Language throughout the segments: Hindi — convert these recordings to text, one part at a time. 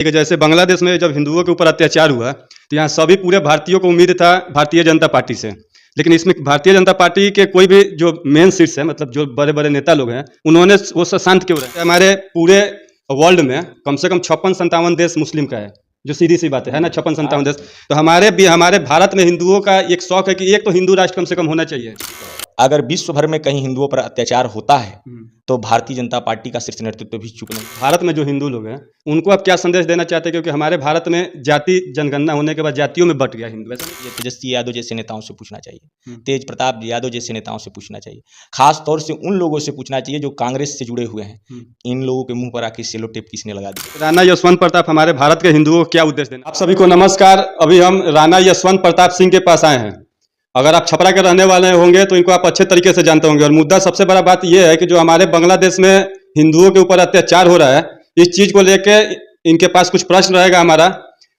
कि जैसे बांग्लादेश में जब हिंदुओं के ऊपर अत्याचार हुआ तो यहाँ सभी पूरे भारतीयों को उम्मीद था भारतीय जनता पार्टी से। लेकिन इसमें भारतीय जनता पार्टी के कोई भी जो मेन सीट्स है, मतलब जो बड़े बड़े नेता लोग हैं, उन्होंने वो शांत क्यों रहे। हमारे पूरे वर्ल्ड में कम से कम 56-57 देश मुस्लिम का है, जो सीधी सी बात है ना, 56-57 देश। तो हमारे भारत में हिंदुओं का एक शौक है कि एक तो हिंदू राष्ट्र कम से कम होना चाहिए। अगर विश्व भर में कहीं हिंदुओं पर अत्याचार होता है तो भारतीय जनता पार्टी का शीर्ष नेतृत्व भी चुप नहीं। भारत में जो हिंदू लोग हैं उनको आप क्या संदेश देना चाहते हैं, क्योंकि हमारे भारत में जाति जनगणना होने के बाद जातियों में बट गया हिंदू। ये तेजस्वी यादव जैसे नेताओं से पूछना चाहिए, तेज प्रताप यादव जैसे नेताओं से पूछना चाहिए, खास तौर से उन लोगों से पूछना चाहिए जो कांग्रेस से जुड़े हुए हैं। इन लोगों के मुंह पर आके सेलो टेप किसने लगा दी। राणा यशवंत प्रताप हमारे भारत के हिंदुओं को क्या उद्देश्य देना। आप सभी को नमस्कार। अभी हम राणा यशवंत प्रताप सिंह के पास आए हैं। अगर आप छपरा के रहने वाले होंगे तो इनको आप अच्छे तरीके से जानते होंगे। और मुद्दा सबसे बड़ा बात यह है कि जो हमारे बांग्लादेश में हिंदुओं के ऊपर अत्याचार हो रहा है, इस चीज को लेकर इनके पास कुछ प्रश्न रहेगा हमारा।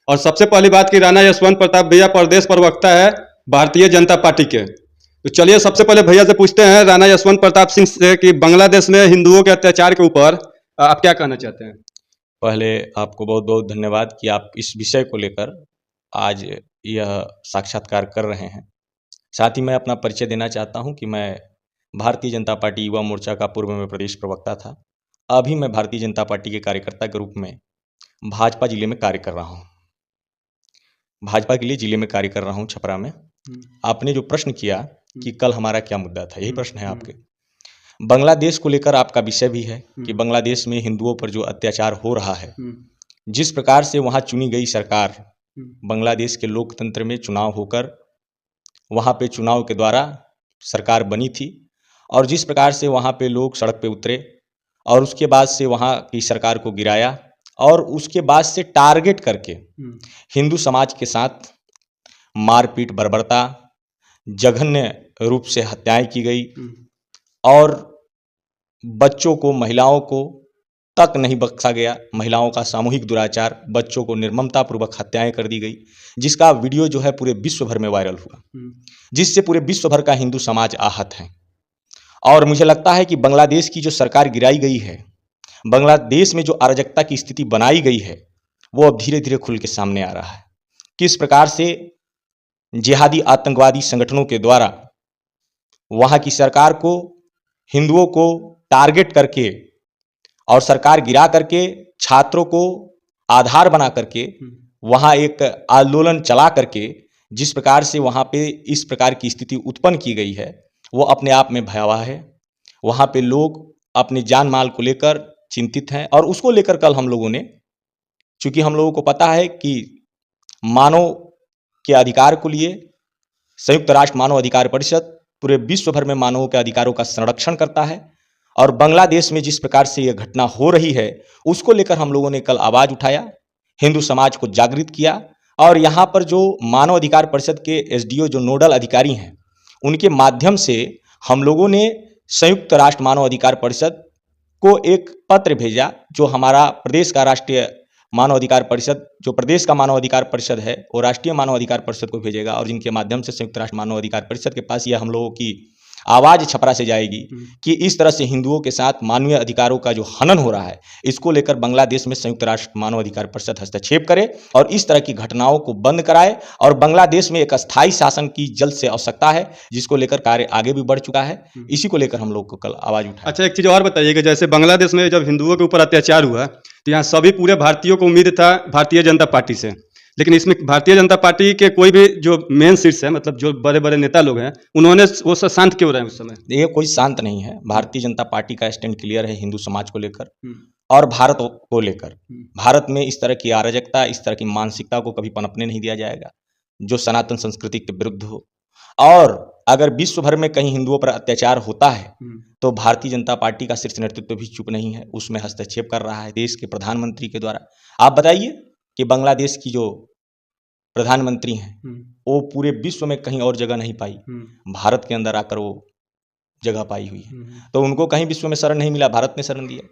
और सबसे पहली बात कि राणा यशवंत प्रताप भैया प्रदेश प्रवक्ता है भारतीय जनता पार्टी के। तो चलिए सबसे पहले भैया से पूछते हैं, राणा यशवंत प्रताप सिंह से, कि बांग्लादेश में हिंदुओं के अत्याचार के ऊपर आप क्या कहना चाहते हैं। पहले आपको बहुत बहुत धन्यवाद कि आप इस विषय को लेकर आज यह साक्षात्कार कर रहे हैं। साथ ही मैं अपना परिचय देना चाहता हूं कि मैं भारतीय जनता पार्टी युवा मोर्चा का पूर्व में प्रदेश प्रवक्ता था। अभी मैं भारतीय जनता पार्टी के कार्यकर्ता के रूप में भाजपा जिले में कार्य कर रहा हूं। भाजपा के लिए जिले में कार्य कर रहा हूं, छपरा में। आपने जो प्रश्न किया कि कल हमारा क्या मुद्दा था, यही प्रश्न है आपके। बांग्लादेश को लेकर आपका विषय भी है कि बांग्लादेश में हिंदुओं पर जो अत्याचार हो रहा है, जिस प्रकार से वहाँ चुनी गई सरकार, बांग्लादेश के लोकतंत्र में चुनाव होकर वहाँ पे चुनाव के द्वारा सरकार बनी थी, और जिस प्रकार से वहाँ पे लोग सड़क पे उतरे और उसके बाद से वहाँ की सरकार को गिराया, और उसके बाद से टारगेट करके हिंदू समाज के साथ मारपीट, बर्बरता, जघन्य रूप से हत्याएं की गई, और बच्चों को, महिलाओं को तक नहीं बख्शा गया। महिलाओं का सामूहिक दुराचार, बच्चों को निर्ममतापूर्वक हत्याएं कर दी गई, जिसका वीडियो जो है पूरे विश्व भर में वायरल हुआ, जिससे पूरे विश्व भर का हिंदू समाज आहत है। और मुझे लगता है कि बांग्लादेश की जो सरकार गिराई गई है, बांग्लादेश में जो अराजकता की स्थिति बनाई गई है, वो अब धीरे धीरे खुल के सामने आ रहा है। किस प्रकार से जिहादी आतंकवादी संगठनों के द्वारा वहाँ की सरकार को, हिंदुओं को टारगेट करके और सरकार गिरा करके छात्रों को आधार बना करके वहाँ एक आंदोलन चला करके जिस प्रकार से वहाँ पे इस प्रकार की स्थिति उत्पन्न की गई है, वो अपने आप में भयावह है। वहाँ पे लोग अपने जान माल को लेकर चिंतित हैं, और उसको लेकर कल हम लोगों ने, चूँकि हम लोगों को पता है कि मानव के अधिकार को लिए संयुक्त राष्ट्र मानव अधिकार परिषद पूरे विश्व भर में मानवों के अधिकारों का संरक्षण करता है, और बांग्लादेश में जिस प्रकार से यह घटना हो रही है उसको लेकर हम लोगों ने कल आवाज़ उठाया, हिंदू समाज को जागृत किया। और यहाँ पर जो मानव अधिकार परिषद के एसडीओ, जो नोडल अधिकारी हैं, उनके माध्यम से हम लोगों ने संयुक्त राष्ट्र मानव अधिकार परिषद को एक पत्र भेजा, जो हमारा प्रदेश का राष्ट्रीय मानव अधिकार परिषद, जो प्रदेश का मानव अधिकार परिषद है, वो राष्ट्रीय मानव अधिकार परिषद को भेजेगा, और जिनके माध्यम से संयुक्त राष्ट्र मानव अधिकार परिषद के पास यह हम लोगों की आवाज़ छपरा से जाएगी कि इस तरह से हिंदुओं के साथ मानवीय अधिकारों का जो हनन हो रहा है, इसको लेकर बांग्लादेश में संयुक्त राष्ट्र मानव अधिकार परिषद हस्तक्षेप करे और इस तरह की घटनाओं को बंद कराए, और बांग्लादेश में एक अस्थायी शासन की जल्द से आवश्यकता है, जिसको लेकर कार्य आगे भी बढ़ चुका है। इसी को लेकर हम लोग को कल आवाज़ उठाया। अच्छा, एक चीज़ और बताइए कि जैसे बांग्लादेश में जब हिंदुओं के ऊपर अत्याचार हुआ तो यहाँ सभी पूरे भारतीयों को उम्मीद था भारतीय जनता पार्टी से। लेकिन इसमें भारतीय जनता पार्टी के कोई भी जो मेन सीट्स है, मतलब जो बड़े बड़े नेता लोग हैं, उन्होंने वो शांत क्यों रहे उस समय। ये कोई शांत नहीं है। भारतीय जनता पार्टी का स्टैंड क्लियर है हिंदू समाज को लेकर और भारत को लेकर। भारत में इस तरह की अराजकता, इस तरह की मानसिकता को कभी पनपने नहीं दिया जाएगा जो सनातन संस्कृति के विरुद्ध हो। और अगर विश्व भर में कहीं हिंदुओं पर अत्याचार होता है तो भारतीय जनता पार्टी का शीर्ष नेतृत्व भी चुप नहीं है, उसमें हस्तक्षेप कर रहा है देश के प्रधानमंत्री के द्वारा। आप बताइए कि बांग्लादेश की जो प्रधानमंत्री हैं वो पूरे विश्व में कहीं और जगह नहीं पाई, भारत के अंदर आकर वो जगह पाई हुई है। तो उनको कहीं विश्व में शरण नहीं मिला, भारत ने शरण दिया।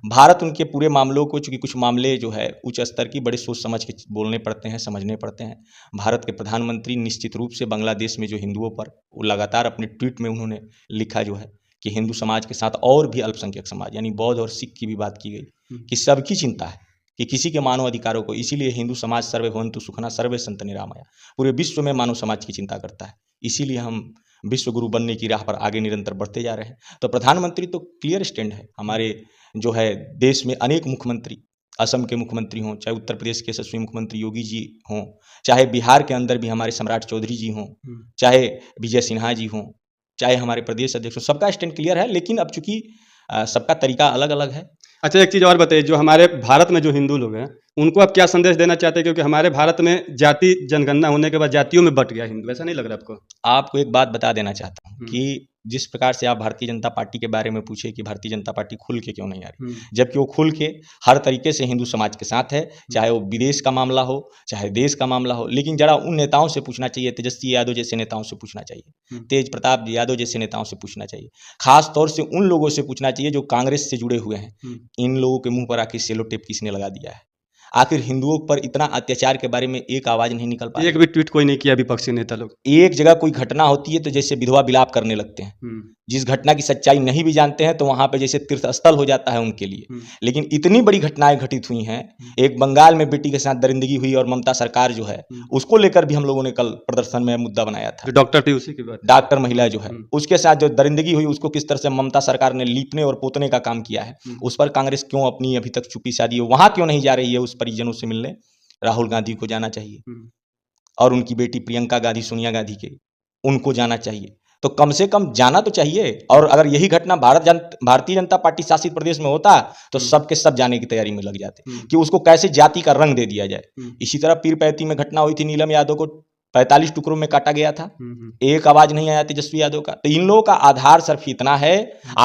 भारत उनके पूरे मामलों को, चूंकि कुछ मामले जो है उच्च स्तर की बड़े सोच समझ के बोलने पड़ते हैं, समझने पड़ते हैं। भारत के प्रधानमंत्री निश्चित रूप से बांग्लादेश में जो हिंदुओं पर, वो लगातार अपने ट्वीट में उन्होंने लिखा जो है कि हिंदू समाज के साथ और भी अल्पसंख्यक समाज यानी बौद्ध और सिख की भी बात की गई कि सबकी चिंता है कि किसी के मानव अधिकारों को, इसीलिए हिंदू समाज सर्वे भवन्तु सुखिनः सर्वे सन्तु निरामया, पूरे विश्व में मानव समाज की चिंता करता है। इसीलिए हम विश्व गुरु बनने की राह पर आगे निरंतर बढ़ते जा रहे हैं। तो प्रधानमंत्री तो क्लियर स्टैंड है। हमारे जो है देश में अनेक मुख्यमंत्री, असम के मुख्यमंत्री हों, चाहे उत्तर प्रदेश के यशस्वी मुख्यमंत्री योगी जी हों, चाहे बिहार के अंदर भी हमारे सम्राट चौधरी जी हों, चाहे विजय सिन्हा जी हों, चाहे हमारे प्रदेश अध्यक्ष हों, सबका स्टैंड क्लियर है। लेकिन अब चूंकि सबका तरीका अलग अलग है। अच्छा, एक चीज़ और बताइए, जो हमारे भारत में जो हिंदू लोग हैं उनको आप क्या संदेश देना चाहते हैं? क्योंकि हमारे भारत में जाति जनगणना होने के बाद जातियों में बंट गया हिंदू, ऐसा नहीं लग रहा आपको? आपको एक बात बता देना चाहता हूँ कि जिस प्रकार से आप भारतीय जनता पार्टी के बारे में पूछे कि भारतीय जनता पार्टी खुल के क्यों नहीं आ रही, जबकि वो खुल के हर तरीके से हिंदू समाज के साथ है, चाहे वो विदेश का मामला हो, चाहे देश का मामला हो। लेकिन जरा उन नेताओं से पूछना चाहिए, तेजस्वी यादव जैसे नेताओं से पूछना चाहिए, तेज प्रताप यादव जैसे नेताओं से पूछना चाहिए, खास तौर से उन लोगों से पूछना चाहिए जो कांग्रेस से जुड़े हुए हैं। इन लोगों के मुंह पर आखिर सेलो टेप किसने लगा दिया है? आखिर हिंदुओं पर इतना अत्याचार के बारे में एक आवाज नहीं निकल पा रही। एक भी ट्वीट कोई नहीं किया विपक्षी नेता लोग। एक जगह कोई घटना होती है तो जैसे विधवा विलाप करने लगते हैं। जिस घटना की सच्चाई नहीं भी जानते हैं तो वहां पे जैसे तीर्थ स्थल हो जाता है उनके लिए। लेकिन इतनी बड़ी घटनाएं घटित हुई हैं। एक बंगाल में बेटी के साथ दरिंदगी हुई और ममता सरकार जो है उसको लेकर भी हम लोगों ने कल प्रदर्शन में मुद्दा बनाया था। डॉक्टर थी उसी की बात, डॉक्टर महिला जो है उसके साथ जो दरिंदगी हुई उसको किस तरह से ममता सरकार ने लीपने और पोतने का काम किया है, उस पर कांग्रेस क्यों अपनी अभी तक चुप्पी साधी है? वहां क्यों नहीं जा रही है उस परिजनों से मिलने? राहुल गांधी को जाना चाहिए और उनकी बेटी प्रियंका गांधी, सोनिया गांधी के, उनको जाना चाहिए। तो कम से कम जाना तो चाहिए। और अगर यही घटना भारतीय जनता पार्टी शासित प्रदेश में होता तो सब के सब जाने की तैयारी में लग जाते कि उसको कैसे जाति का रंग दे दिया जाए। इसी तरह पीरपैंती में घटना हुई थी, नीलम यादव को 45 टुकड़ों में काटा गया था, एक आवाज नहीं आया तेजस्वी यादव का। तो इन लोगों का आधार सिर्फ इतना है।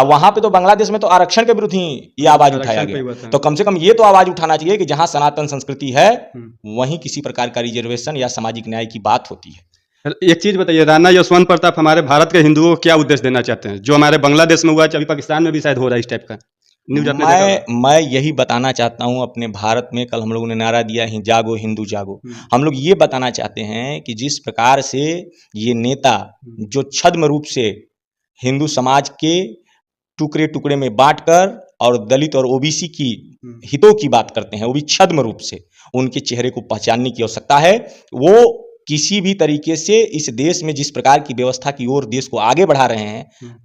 वहां पे तो बांग्लादेश में तो आरक्षण के विरुद्ध ही ये आवाज उठाया गया। तो कम से कम ये तो आवाज उठाना चाहिए कि जहां सनातन संस्कृति है वहीं किसी प्रकार का रिजर्वेशन या सामाजिक न्याय की बात होती है। एक चीज बताइए, राणा यशवंत प्रताप हमारे भारत के हिंदुओं को क्या उद्देश्य देना चाहते हैं? जो हमारे बांग्लादेश में हुआ, अभी पाकिस्तान में भी शायद हो रहा है इस टाइप का न्यूज आपने देखा होगा। मैं यही बताना चाहता हूं अपने भारत में, कल हम लोगों ने नारा दिया है जागो हिंदू जागो। हम लोग ये बताना चाहते हैं कि जिस प्रकार से ये नेता जो छद्म रूप से हिंदू समाज के टुकड़े टुकड़े में बांटकर और दलित और ओबीसी की हितों की बात करते हैं, वो भी छद्म रूप से, उनके चेहरे को पहचानने की आवश्यकता है। वो किसी भी तरीके से इस देश में जिस प्रकार की व्यवस्था की ओर देश को आगे बढ़ा रहे हैं,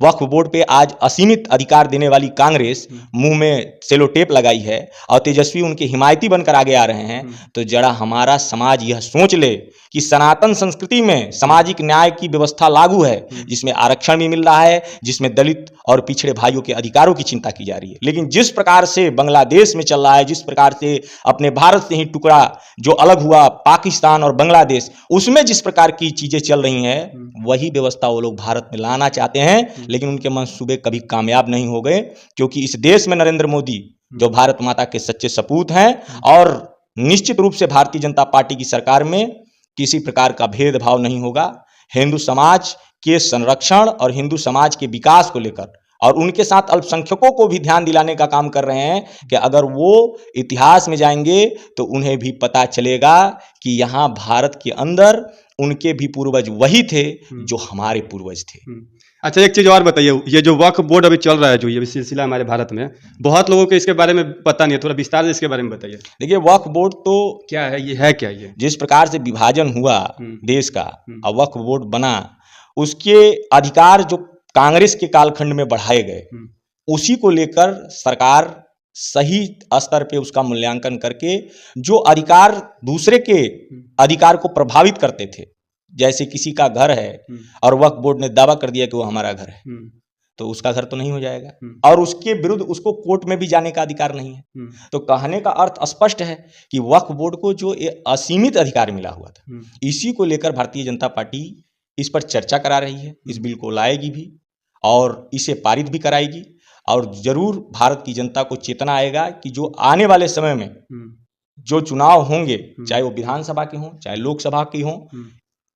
वक्फ बोर्ड पे आज असीमित अधिकार देने वाली कांग्रेस मुंह में सेलो टेप लगाई है और तेजस्वी उनके हिमायती बनकर आगे आ रहे हैं। तो जरा हमारा समाज यह सोच ले कि सनातन संस्कृति में सामाजिक न्याय की व्यवस्था लागू है, जिसमें आरक्षण भी मिल रहा है, जिसमें दलित और पिछड़े भाइयों के अधिकारों की चिंता की जा रही है। लेकिन जिस प्रकार से बांग्लादेश में चल रहा है, जिस प्रकार से अपने भारत से ही टुकड़ा जो अलग हुआ पाकिस्तान और बांग्लादेश, उसमें जिस प्रकार की चीजें चल रही हैं, वही व्यवस्था वो लोग भारत में लाना चाहते हैं। लेकिन उनके मंसूबे कभी कामयाब नहीं हो गए, क्योंकि इस देश में नरेंद्र मोदी जो भारत माता के सच्चे सपूत हैं, और निश्चित रूप से भारतीय जनता पार्टी की सरकार में किसी प्रकार का भेदभाव नहीं होगा। हिंदू समाज के संरक्षण और हिंदू समाज के विकास को लेकर और उनके साथ अल्पसंख्यकों को भी ध्यान दिलाने का काम कर रहे हैं कि अगर वो इतिहास में जाएंगे तो उन्हें भी पता चलेगा कि यहाँ भारत के अंदर उनके भी पूर्वज वही थे जो हमारे पूर्वज थे। अच्छा, एक चीज़ और बताइए, ये जो वक्फ बोर्ड अभी चल रहा है, जो ये सिलसिला हमारे भारत में, बहुत लोगों को इसके बारे में पता नहीं है, थोड़ा विस्तार से इसके बारे में बताइए। देखिए, वक्फ बोर्ड तो क्या है, ये है क्या? ये जिस प्रकार से विभाजन हुआ देश का और वक्फ बोर्ड बना, उसके अधिकार जो कांग्रेस के कालखंड में बढ़ाए गए, उसी को लेकर सरकार सही स्तर पे उसका मूल्यांकन करके जो अधिकार दूसरे के अधिकार को प्रभावित करते थे, जैसे किसी का घर है और वक्फ बोर्ड ने दावा कर दिया कि वो हमारा घर है, तो उसका घर तो नहीं हो जाएगा, और उसके विरुद्ध उसको कोर्ट में भी जाने का अधिकार नहीं है। तो कहने का अर्थ स्पष्ट है कि वक्फ बोर्ड को जो असीमित अधिकार मिला हुआ था, इसी को लेकर भारतीय जनता पार्टी इस पर चर्चा करा रही है, इस बिल को लाएगी भी और इसे पारित भी कराएगी। और जरूर भारत की जनता को चेतना आएगा कि जो आने वाले समय में जो चुनाव होंगे, चाहे वो विधानसभा के हों चाहे लोकसभा के हों,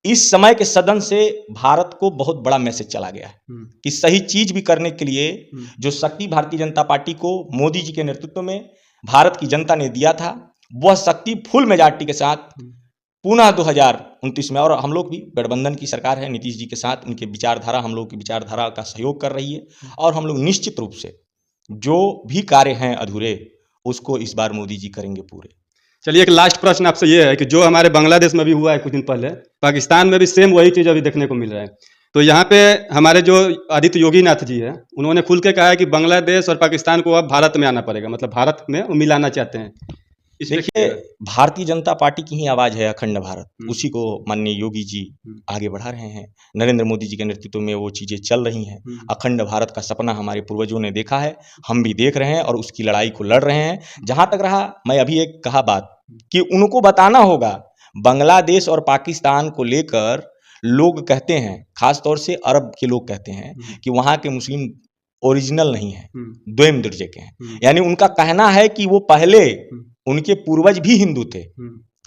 इस समय के सदन से भारत को बहुत बड़ा मैसेज चला गया है कि सही चीज भी करने के लिए जो शक्ति भारतीय जनता पार्टी को मोदी जी के नेतृत्व में भारत की जनता ने दिया था, वह शक्ति फुल मेजॉरिटी के साथ पुनः 2029 में, और हम लोग भी गठबंधन की सरकार है, नीतीश जी के साथ उनके विचारधारा, हम लोग की विचारधारा का सहयोग कर रही है, और हम लोग निश्चित रूप से जो भी कार्य हैं अधूरे उसको इस बार मोदी जी करेंगे पूरे। चलिए एक लास्ट प्रश्न आपसे ये है कि जो हमारे बांग्लादेश में भी हुआ है कुछ दिन पहले, पाकिस्तान में भी सेम वही चीज़ अभी देखने को मिल रहा है। तो यहाँ पे हमारे जो आदित्य योगी नाथ जी है, उन्होंने खुल के कहा है कि बांग्लादेश और पाकिस्तान को अब भारत में आना पड़ेगा, मतलब भारत में वो मिलाना चाहते हैं। इस पे देखिए, भारतीय जनता पार्टी की ही आवाज़ है अखंड भारत, उसी को माननीय योगी जी आगे बढ़ा रहे हैं। नरेंद्र मोदी जी के नेतृत्व में वो चीज़ें चल रही हैं। अखंड भारत का सपना हमारे पूर्वजों ने देखा है, हम भी देख रहे हैं और उसकी लड़ाई को लड़ रहे हैं। जहाँ तक रहा, मैं अभी एक कहा बात कि उनको बताना होगा, बांग्लादेश और पाकिस्तान को लेकर लोग कहते हैं, खास तौर से अरब के लोग कहते हैं कि वहाँ के मुस्लिम ओरिजिनल नहीं है, द्वेम दर्जे के हैं। यानी उनका कहना है कि वो पहले उनके पूर्वज भी हिंदू थे।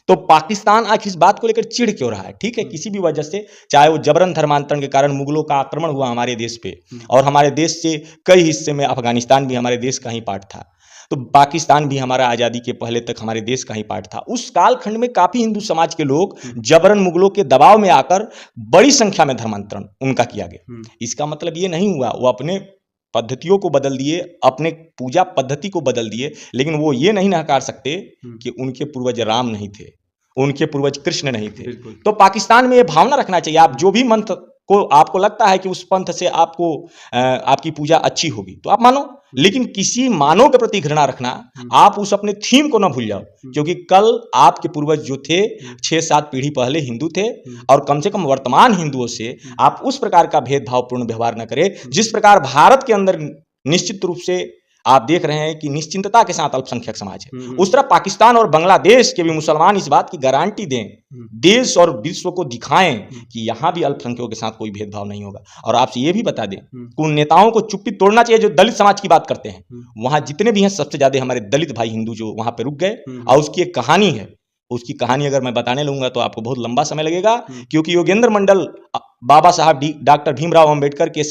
तो पाकिस्तान आज इस बात को लेकर चिढ़ क्यों रहा है? ठीक है, किसी भी वजह से, चाहे वो जबरन धर्मांतरण के कारण मुगलों का आक्रमण हुआ हमारे देश पे, और हमारे देश से कई हिस्से में अफगानिस्तान भी हमारे देश का ही पार्ट था, तो पाकिस्तान भी हमारा आज़ादी के पहले तक हमारे देश का ही पार्ट था। उस कालखंड में काफ़ी हिंदू समाज के लोग जबरन मुगलों के दबाव में आकर बड़ी संख्या में धर्मांतरण उनका किया गया। इसका मतलब ये नहीं हुआ वो अपने पद्धतियों को बदल दिए, अपने पूजा पद्धति को बदल दिए, लेकिन वो ये नहीं नकार सकते कि उनके पूर्वज राम नहीं थे, उनके पूर्वज कृष्ण नहीं थे। तो पाकिस्तान में ये भावना रखना चाहिए, आप जो भी मंत्र को आपको लगता है कि उस पंथ से आपको आपकी पूजा अच्छी होगी तो आप मानो, लेकिन किसी मानव के प्रति घृणा रखना, आप उस अपने थीम को ना भूल जाओ, क्योंकि कल आपके पूर्वज जो थे 6-7 पीढ़ी पहले हिंदू थे, और कम से कम वर्तमान हिंदुओं से आप उस प्रकार का भेदभावपूर्ण व्यवहार न करें जिस प्रकार भारत के अंदर निश्चित रूप से आप देख रहे हैं कि निश्चिंतता के साथ अल्पसंख्यक समाज है, उस तरह पाकिस्तान और बांग्लादेश के भी मुसलमान इस बात की गारंटी दें, देश और विश्व को दिखाएं कि यहाँ भी अल्पसंख्यकों के साथ कोई भेदभाव नहीं होगा। और आपसे ये भी बता दें कि उन नेताओं को चुप्पी तोड़ना चाहिए जो दलित समाज की बात करते हैं। वहाँ जितने भी हैं सबसे ज्यादा हमारे दलित भाई हिंदू जो वहाँ पे रुक गए, और उसकी एक कहानी है, उसकी कहानी अगर मैं बताने लगूंगा तो आपको बहुत लंबा समय लगेगा, क्योंकि योगेंद्र मंडल बाबा साहब डॉक्टर भीमराव अंबेडकर के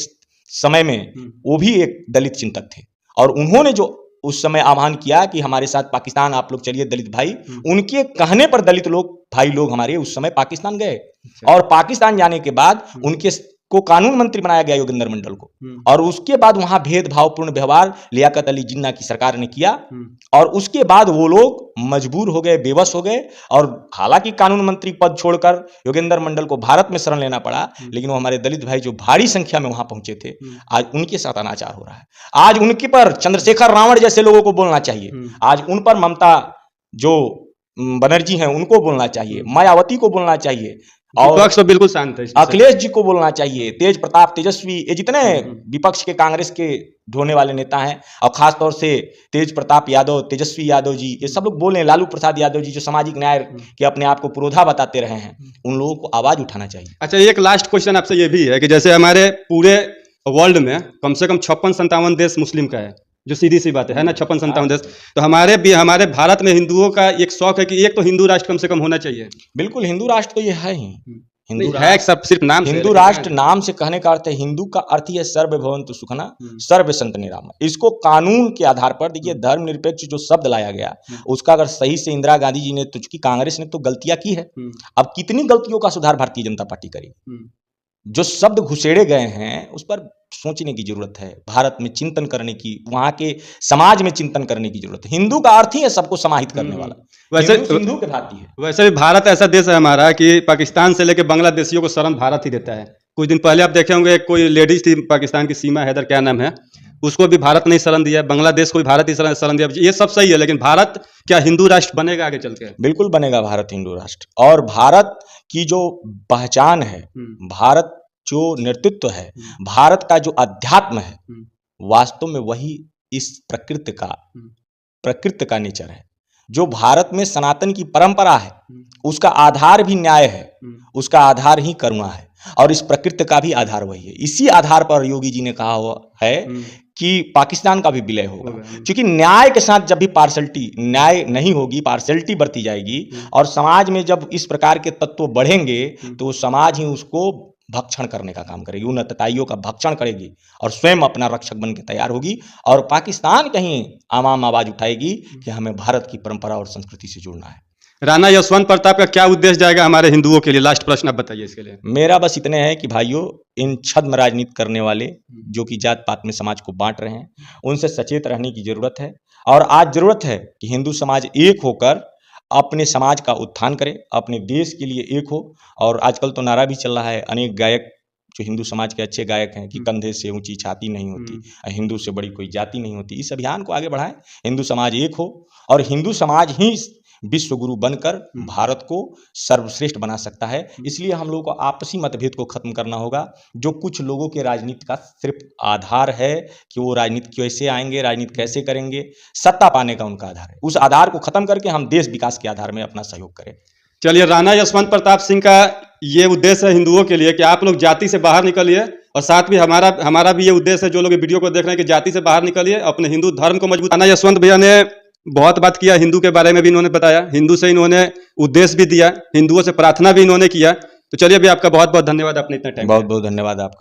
समय में वो भी एक दलित चिंतक थे, और उन्होंने जो उस समय आह्वान किया कि हमारे साथ पाकिस्तान आप लोग चलिए दलित भाई, उनके कहने पर दलित लोग भाई लोग हमारे उस समय पाकिस्तान गए, और पाकिस्तान जाने के बाद उनके को कानून मंत्री बनाया गया योगेंद्र मंडल को, और उसके बाद वहां भेदभावपूर्ण व्यवहार लियाकत अली जिन्ना की सरकार ने किया, और उसके बाद वो लोग मजबूर हो गए, बेबस हो गए, और हालांकि कानून मंत्री पद छोड़कर योगेंद्र मंडल को भारत में शरण लेना पड़ा, लेकिन वो हमारे दलित भाई जो भारी संख्या में वहां पहुंचे थे, आज उनके साथ अनाचार हो रहा है। आज उनके पर चंद्रशेखर रावण जैसे लोगों को बोलना चाहिए, आज उन पर ममता जो बनर्जी हैं उनको बोलना चाहिए, मायावती को बोलना चाहिए, और विपक्ष तो बिल्कुल शांत है, अखिलेश जी को बोलना चाहिए, तेज प्रताप तेजस्वी, ये जितने विपक्ष के कांग्रेस के ढोने वाले नेता हैं, और खास तौर से तेज प्रताप यादव, तेजस्वी यादव जी, ये सब लोग बोले, लालू प्रसाद यादव जी जो सामाजिक न्याय के अपने आप को पुरोधा बताते रहे हैं, उन लोगों को आवाज उठाना चाहिए। अच्छा, एक लास्ट क्वेश्चन आपसे ये भी है कि जैसे हमारे पूरे वर्ल्ड में कम से कम 56-57 देश मुस्लिम का है, जो सीधी सी बात है ना, 56-57 देश, तो हमारे भारत में हिंदुओं का एक शौक है कि एक तो हिंदू राष्ट्र कम से कम होना चाहिए। बिल्कुल, हिंदू राष्ट्र तो ये है ही, हिंदू है सब सिर्फ नाम, हिंदू राष्ट्र नाम से कहने का अर्थ है, हिंदू का अर्थ ही है सर्व भवन्तु सुखना सर्व सन्तु निरामया। इसको कानून के आधार पर देखिए, धर्मनिरपेक्ष जो शब्द लाया गया उसका अगर सही से इंदिरा गांधी जी ने, तो चूंकि कांग्रेस ने तो गलतियां की है, अब कितनी गलतियों का सुधार भारतीय जनता पार्टी करेगी, जो शब्द घुसेड़े गए हैं उस पर सोचने की जरूरत है, भारत में चिंतन करने की, वहां के समाज में चिंतन करने की जरूरत है। हिंदू का अर्थ ही है सबको समाहित करने वाला, वैसे हिंदू के भांति है। वैसे भी भारत ऐसा देश है हमारा कि पाकिस्तान से लेकर बांग्लादेशियों को शरण भारत ही देता है। कुछ दिन पहले आप देखे होंगे, कोई लेडीज थी पाकिस्तान की, सीमा हैदर क्या नाम है, उसको भी भारत ने शरण दिया, बांग्लादेश को भी भारत ही शरण दिया। ये सब सही है, लेकिन भारत क्या हिंदू राष्ट्र बनेगा आगे चल के? बिल्कुल बनेगा भारत हिंदू राष्ट्र, और भारत की जो पहचान है, भारत जो नेतृत्व है, भारत का जो अध्यात्म है, वास्तव में वही इस प्रकृति का नेचर है। जो भारत में सनातन की परंपरा है, उसका आधार भी न्याय है, उसका आधार ही करुणा है, और इस प्रकृति का भी आधार वही है। इसी आधार पर योगी जी ने कहा हुआ है कि पाकिस्तान का भी विलय होगा, क्योंकि न्याय के साथ जब भी न्याय नहीं होगी, पार्शलिटी बरती जाएगी, और समाज में जब इस प्रकार के तत्व बढ़ेंगे तो समाज ही उसको भक्षण करने का काम करेगी, उन अतताइयों का भक्षण करेगी, और स्वयं अपना रक्षक बन के तैयार होगी, और पाकिस्तान कहीं आवाम आवाज उठाएगी कि हमें भारत की परंपरा और संस्कृति से जुड़ना है। राणा यशवंत प्रताप का क्या उद्देश्य जाएगा हमारे हिंदुओं के लिए? लास्ट प्रश्न आप बताइए इसके लिए। मेरा बस इतने है कि भाइयों, इन छद्म राजनीति करने वाले जो कि जात पात में समाज को बांट रहे हैं, उनसे सचेत रहने की जरूरत है। और आज जरूरत है कि हिंदू समाज एक होकर अपने समाज का उत्थान करे, अपने देश के लिए एक हो। और आजकल तो नारा भी चल रहा है, अनेक गायक जो हिंदू समाज के अच्छे गायक हैं कि कंधे से ऊंची छाती नहीं होती, हिंदू से बड़ी कोई जाति नहीं होती। इस अभियान को आगे बढ़ाएं, हिंदू समाज एक हो और हिंदू समाज ही विश्व गुरु बनकर भारत को सर्वश्रेष्ठ बना सकता है। इसलिए हम लोगों को आपसी मतभेद को खत्म करना होगा। जो कुछ लोगों के राजनीति का सिर्फ आधार है कि वो राजनीति कैसे आएंगे, राजनीति कैसे करेंगे, सत्ता पाने का उनका आधार है, उस आधार को खत्म करके हम देश विकास के आधार में अपना सहयोग करें। चलिए, राणा यशवंत प्रताप सिंह का ये उद्देश्य है हिंदुओं के लिए कि आप लोग जाति से बाहर निकलिए, और साथ भी हमारा भी ये उद्देश्य है, जो लोग वीडियो को देख रहे हैं, कि जाति से बाहर निकलिए, अपने हिंदू धर्म को मजबूत। राणा यशवंत भैया ने बहुत बात किया, हिंदू के बारे में भी इन्होंने बताया, हिंदू से इन्होंने उद्देश्य भी दिया, हिंदुओं से प्रार्थना भी इन्होंने किया। तो चलिए, अभी आपका बहुत बहुत धन्यवाद, आपने इतना टाइम। बहुत बहुत धन्यवाद आपका।